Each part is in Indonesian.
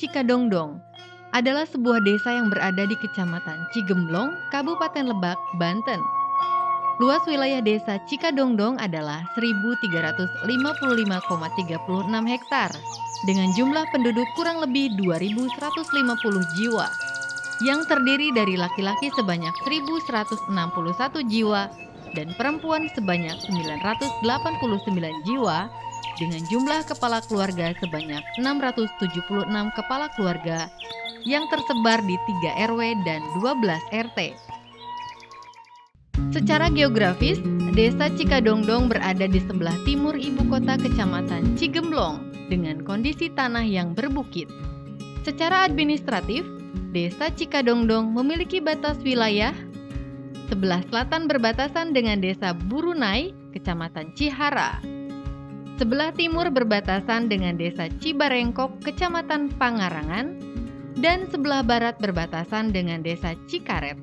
Cikadongdong adalah sebuah desa yang berada di Kecamatan Cigemblong, Kabupaten Lebak, Banten. Luas wilayah desa Cikadongdong adalah 1.355,36 hektar dengan jumlah penduduk kurang lebih 2.150 jiwa yang terdiri dari laki-laki sebanyak 1.161 jiwa dan perempuan sebanyak 989 jiwa dengan jumlah kepala keluarga sebanyak 676 kepala keluarga yang tersebar di 3 RW dan 12 RT. Secara geografis, Desa Cikadongdong berada di sebelah timur ibu kota Kecamatan Cigemblong dengan kondisi tanah yang berbukit. Secara administratif, Desa Cikadongdong memiliki batas wilayah. Sebelah selatan berbatasan dengan Desa Burunai, Kecamatan Cihara. Sebelah timur berbatasan dengan Desa Cibarengkok, Kecamatan Pangarangan, dan sebelah barat berbatasan dengan Desa Cikaret.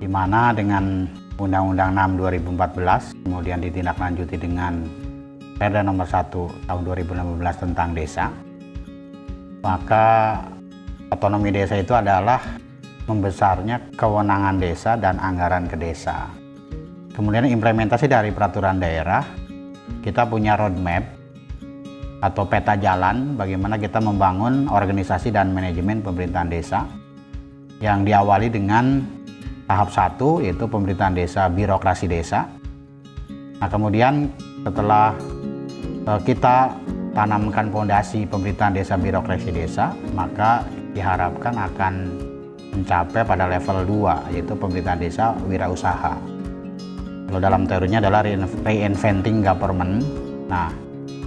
Di mana dengan Undang-Undang 6 2014, kemudian ditindaklanjuti dengan Perda nomor 1 tahun 2015 tentang desa, maka otonomi desa itu adalah membesarnya kewenangan desa dan anggaran ke desa. Kemudian implementasi dari peraturan daerah, kita punya roadmap atau peta jalan bagaimana kita membangun organisasi dan manajemen pemerintahan desa yang diawali dengan tahap 1 yaitu pemerintahan desa, birokrasi desa. Nah, kemudian setelah kita tanamkan fondasi pemerintahan desa, birokrasi desa, maka diharapkan akan mencapai pada level 2 yaitu pemerintahan desa wirausaha. Kalau dalam teorinya adalah reinventing government. Nah,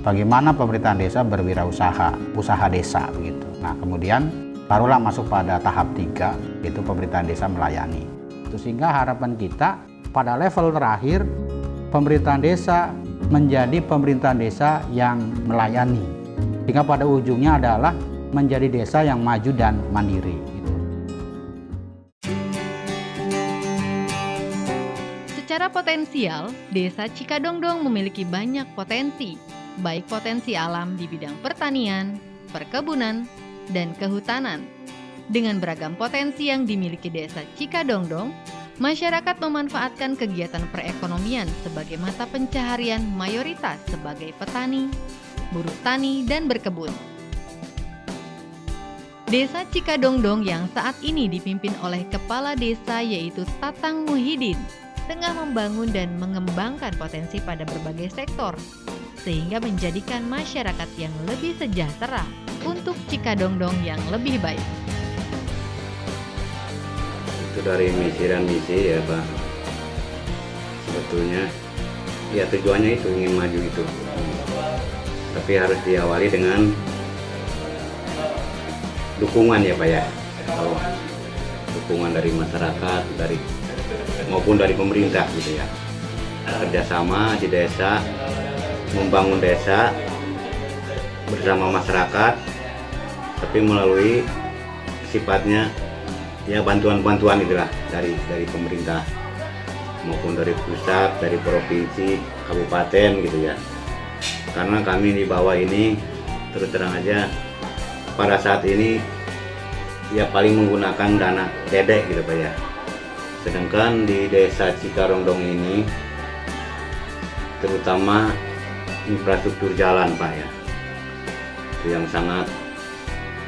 bagaimana pemerintahan desa berwirausaha, usaha desa begitu. Nah, kemudian barulah masuk pada tahap 3 yaitu pemerintahan desa melayani. Itu sehingga harapan kita pada level terakhir pemerintahan desa menjadi pemerintahan desa yang melayani. Sehingga pada ujungnya adalah menjadi desa yang maju dan mandiri. Secara potensial, Desa Cikadongdong memiliki banyak potensi, baik potensi alam di bidang pertanian, perkebunan, dan kehutanan. Dengan beragam potensi yang dimiliki Desa Cikadongdong, masyarakat memanfaatkan kegiatan perekonomian sebagai mata pencaharian mayoritas sebagai petani, buruh tani, dan berkebun. Desa Cikadongdong yang saat ini dipimpin oleh Kepala Desa yaitu Tatang Muhyiddin tengah membangun dan mengembangkan potensi pada berbagai sektor, sehingga menjadikan masyarakat yang lebih sejahtera untuk Cikadongdong yang lebih baik. Itu dari misi dan misi ya Pak. Sebetulnya ya tujuannya itu ingin maju itu. Tapi harus diawali dengan dukungan ya Pak ya. Kalau dukungan dari masyarakat, maupun dari pemerintah gitu ya. Kerjasama di desa, membangun desa bersama masyarakat, tapi melalui sifatnya ya bantuan-bantuan itulah dari pemerintah maupun dari pusat, dari provinsi, kabupaten gitu ya. Karena kami di bawah ini terus terang aja pada saat ini ya paling menggunakan dana dedek gitu Pak ya. Sedangkan di Desa Cikadongdong ini terutama infrastruktur jalan Pak ya, itu yang sangat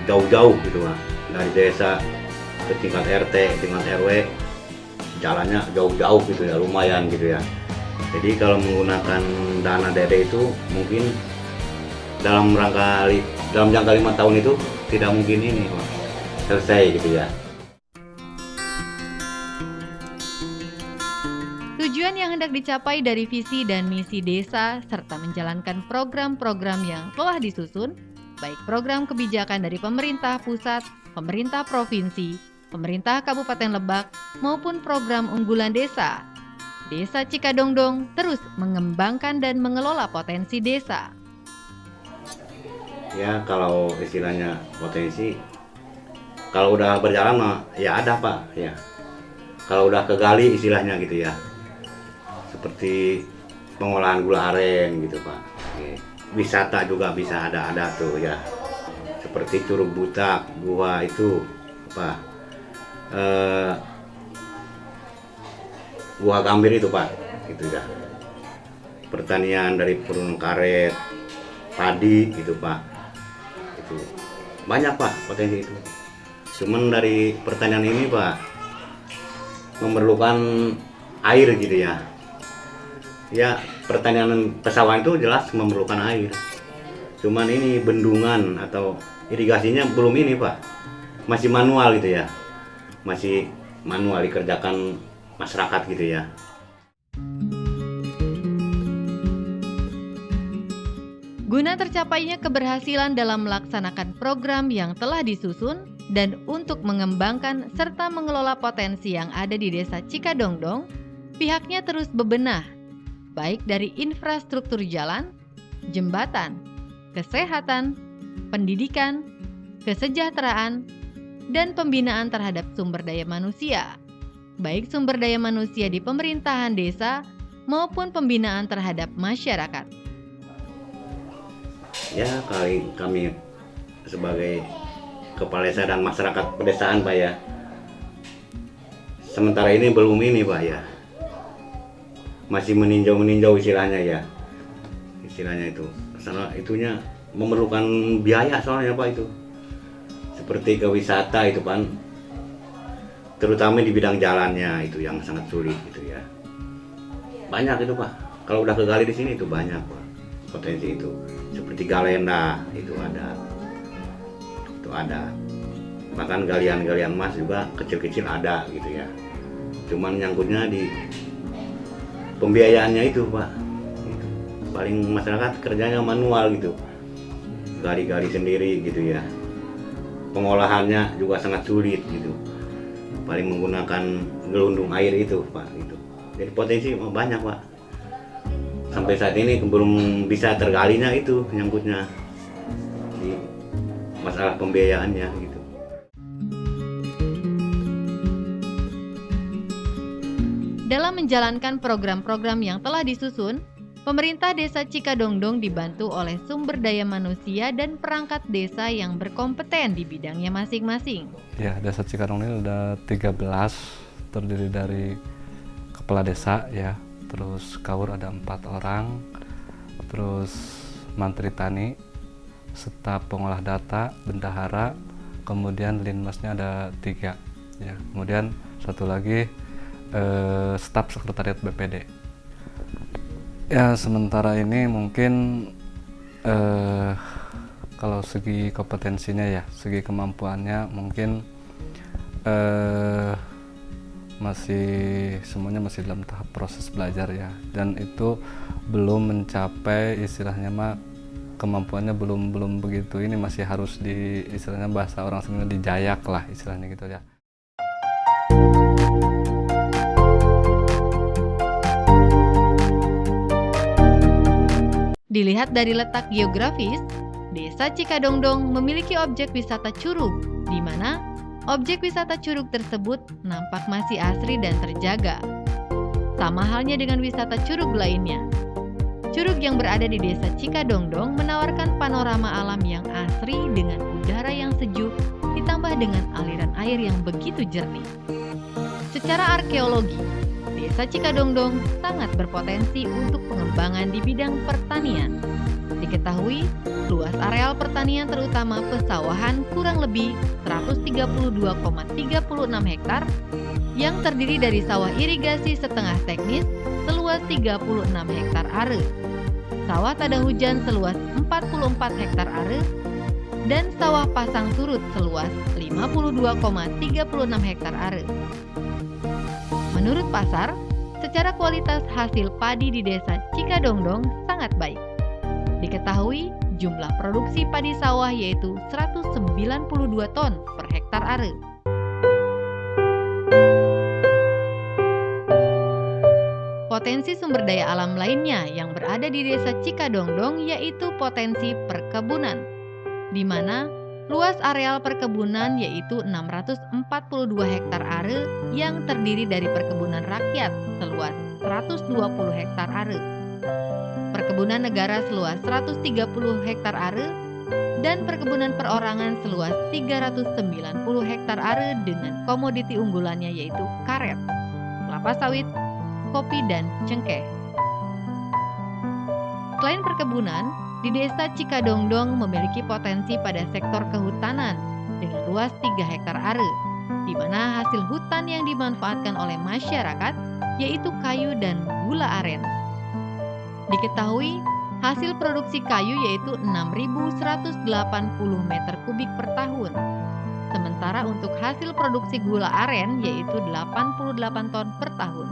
jauh-jauh gitu Pak, dari desa ke tingkat RT, tingkat RW jalannya jauh-jauh gitu ya, lumayan gitu ya. Jadi kalau menggunakan dana DD itu mungkin dalam jangka 5 tahun itu tidak mungkin ini Pak, selesai gitu ya. Tujuan yang hendak dicapai dari visi dan misi desa serta menjalankan program-program yang telah disusun, baik program kebijakan dari pemerintah pusat, pemerintah provinsi, pemerintah Kabupaten Lebak, maupun program unggulan desa. Desa Cikadongdong terus mengembangkan dan mengelola potensi desa. Ya kalau istilahnya potensi, kalau udah berjalan mah ya ada Pak ya. Kalau udah kegali istilahnya gitu ya. Seperti pengolahan gula aren gitu Pak. Wisata juga bisa ada tuh ya. seperti Curug Butak, gua itu apa? Gua Gambir itu Pak, itu ya. Pertanian dari perun karet, padi gitu Pak. Itu banyak Pak potensi itu. Cuman dari pertanian ini Pak memerlukan air gitu ya. Ya pertanian pesawahan itu jelas memerlukan air. Cuman ini bendungan atau irigasinya belum ini Pak. Masih manual gitu ya. Masih manual dikerjakan masyarakat gitu ya. Guna tercapainya keberhasilan dalam melaksanakan program yang telah disusun dan untuk mengembangkan serta mengelola potensi yang ada di Desa Cikadongdong, pihaknya terus bebenah, baik dari infrastruktur jalan, jembatan, kesehatan, pendidikan, kesejahteraan, dan pembinaan terhadap sumber daya manusia, baik sumber daya manusia di pemerintahan desa maupun pembinaan terhadap masyarakat. Ya kami sebagai kepala desa dan masyarakat pedesaan Pak ya, sementara ini belum ini Pak ya, masih meninjau istilahnya itu, karena itunya memerlukan biaya soalnya Pak itu, seperti ke wisata itu Pak, terutama di bidang jalannya itu yang sangat sulit gitu ya, banyak itu Pak, kalau udah kegali di sini itu banyak Pak potensi itu. Seperti Galenda itu ada, bahkan galian-galian emas juga kecil-kecil ada gitu ya, cuman nyangkutnya di pembiayaannya itu Pak, gitu. Paling masyarakat kerjanya manual gitu, gali-gali sendiri gitu ya, pengolahannya juga sangat sulit gitu, paling menggunakan gelundung air itu Pak gitu. Jadi potensi banyak Pak, sampai saat ini belum bisa tergalinya itu nyangkutnya di masalah pembiayaannya gitu. Dalam menjalankan program-program yang telah disusun, pemerintah Desa Cikadongdong dibantu oleh sumber daya manusia dan perangkat desa yang berkompeten di bidangnya masing-masing. Ya, Desa Cikadongdong ini ada 13, terdiri dari kepala desa ya, terus Kawur ada 4 orang, terus Mantri Tani, staf pengolah data, bendahara, kemudian linmasnya ada 3 ya, kemudian satu lagi staf sekretariat BPD. Ya sementara ini mungkin kalau segi kompetensinya ya, segi kemampuannya mungkin semuanya masih dalam tahap proses belajar ya, dan itu belum mencapai istilahnya kemampuannya belum begitu, ini masih harus di istilahnya bahasa orang sini dijayak lah istilahnya gitu ya. Dilihat dari letak geografis, Desa Cikadongdong memiliki objek wisata curug, di mana objek wisata curug tersebut nampak masih asri dan terjaga. Sama halnya dengan wisata curug lainnya. Curug yang berada di Desa Cikadongdong menawarkan panorama alam yang asri dengan udara yang sejuk, ditambah dengan aliran air yang begitu jernih. Secara arkeologi, Desa Cikadongdong sangat berpotensi untuk pengembangan di bidang pertanian. Diketahui, luas areal pertanian terutama pesawahan kurang lebih 132,36 hektar yang terdiri dari sawah irigasi setengah teknis seluas 36 hektar are, sawah tada hujan seluas 44 hektar are, dan sawah pasang surut seluas 52,36 hektar are. Menurut pasar, secara kualitas hasil padi di Desa Cikadongdong sangat baik. Diketahui jumlah produksi padi sawah yaitu 192 ton per hektar are. Potensi sumber daya alam lainnya yang berada di Desa Cikadongdong yaitu potensi perkebunan, di mana luas areal perkebunan yaitu 642 hektar are yang terdiri dari perkebunan rakyat seluas 120 hektar are, perkebunan negara seluas 130 hektar are, dan perkebunan perorangan seluas 390 hektar are dengan komoditi unggulannya yaitu karet, kelapa sawit, kopi, dan cengkeh. Selain perkebunan, di Desa Cikadongdong memiliki potensi pada sektor kehutanan dengan luas 3 hektar are, di mana hasil hutan yang dimanfaatkan oleh masyarakat yaitu kayu dan gula aren. Diketahui, hasil produksi kayu yaitu 6.180 meter kubik per tahun. Sementara untuk hasil produksi gula aren yaitu 88 ton per tahun.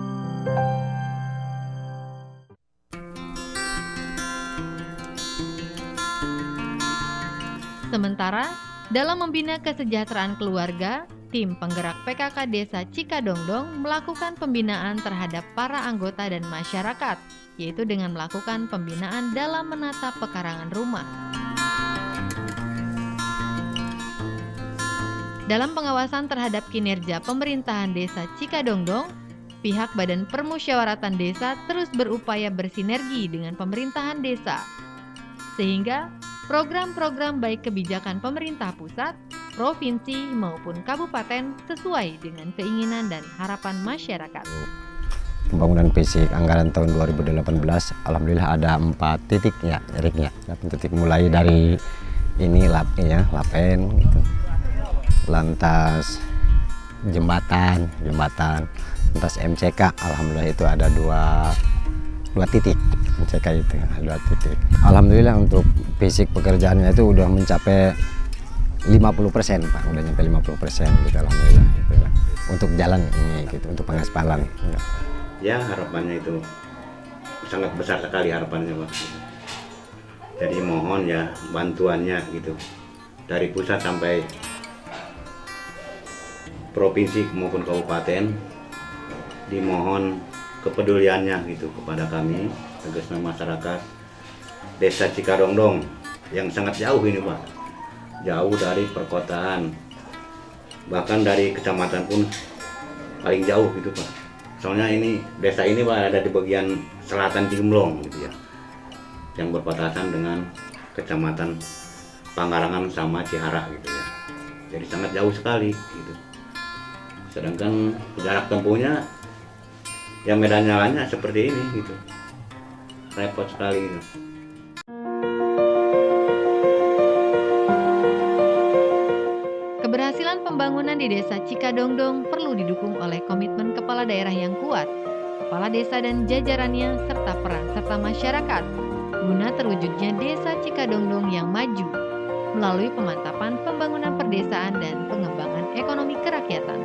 Sementara, dalam membina kesejahteraan keluarga, tim penggerak PKK Desa Cikadongdong melakukan pembinaan terhadap para anggota dan masyarakat, yaitu dengan melakukan pembinaan dalam menata pekarangan rumah. Dalam pengawasan terhadap kinerja pemerintahan Desa Cikadongdong, pihak Badan Permusyawaratan Desa terus berupaya bersinergi dengan pemerintahan desa, sehingga program-program baik kebijakan pemerintah pusat, provinsi, maupun kabupaten sesuai dengan keinginan dan harapan masyarakat. Pembangunan fisik anggaran tahun 2018, alhamdulillah ada 4 titik ya, Eriknya. 8 titik mulai dari ini lapen gitu. Lantas jembatan, lantas MCK, alhamdulillah itu ada dua titik. MCK itu 2 titik. Alhamdulillah untuk fisik pekerjaannya itu udah mencapai 50%, Pak, udah nyampe 50% gitu, alhamdulillah gitu ya. Untuk jalan ini gitu, untuk pengaspalan. Ya, harapannya itu sangat besar sekali harapannya, Pak. Jadi mohon ya bantuannya gitu dari pusat sampai provinsi maupun kabupaten, dimohon kepeduliannya gitu kepada kami, khususnya masyarakat Desa Cikadongdong yang sangat jauh ini, Pak. Jauh dari perkotaan, bahkan dari kecamatan pun paling jauh gitu, Pak. Soalnya ini desa ini, Pak, ada di bagian selatan Cigemblong gitu ya, yang berbatasan dengan kecamatan Panggarangan sama Cihara gitu ya. Jadi sangat jauh sekali gitu. Sedangkan jarak tempuhnya ya medan jalannya seperti ini gitu. Repot sekali gitu. Keberhasilan pembangunan di Desa Cikadongdong perlu didukung oleh komitmen kepala daerah yang kuat, kepala desa dan jajarannya, serta peran serta masyarakat, guna terwujudnya Desa Cikadongdong yang maju, melalui pemantapan pembangunan perdesaan dan pengembangan ekonomi kerakyatan.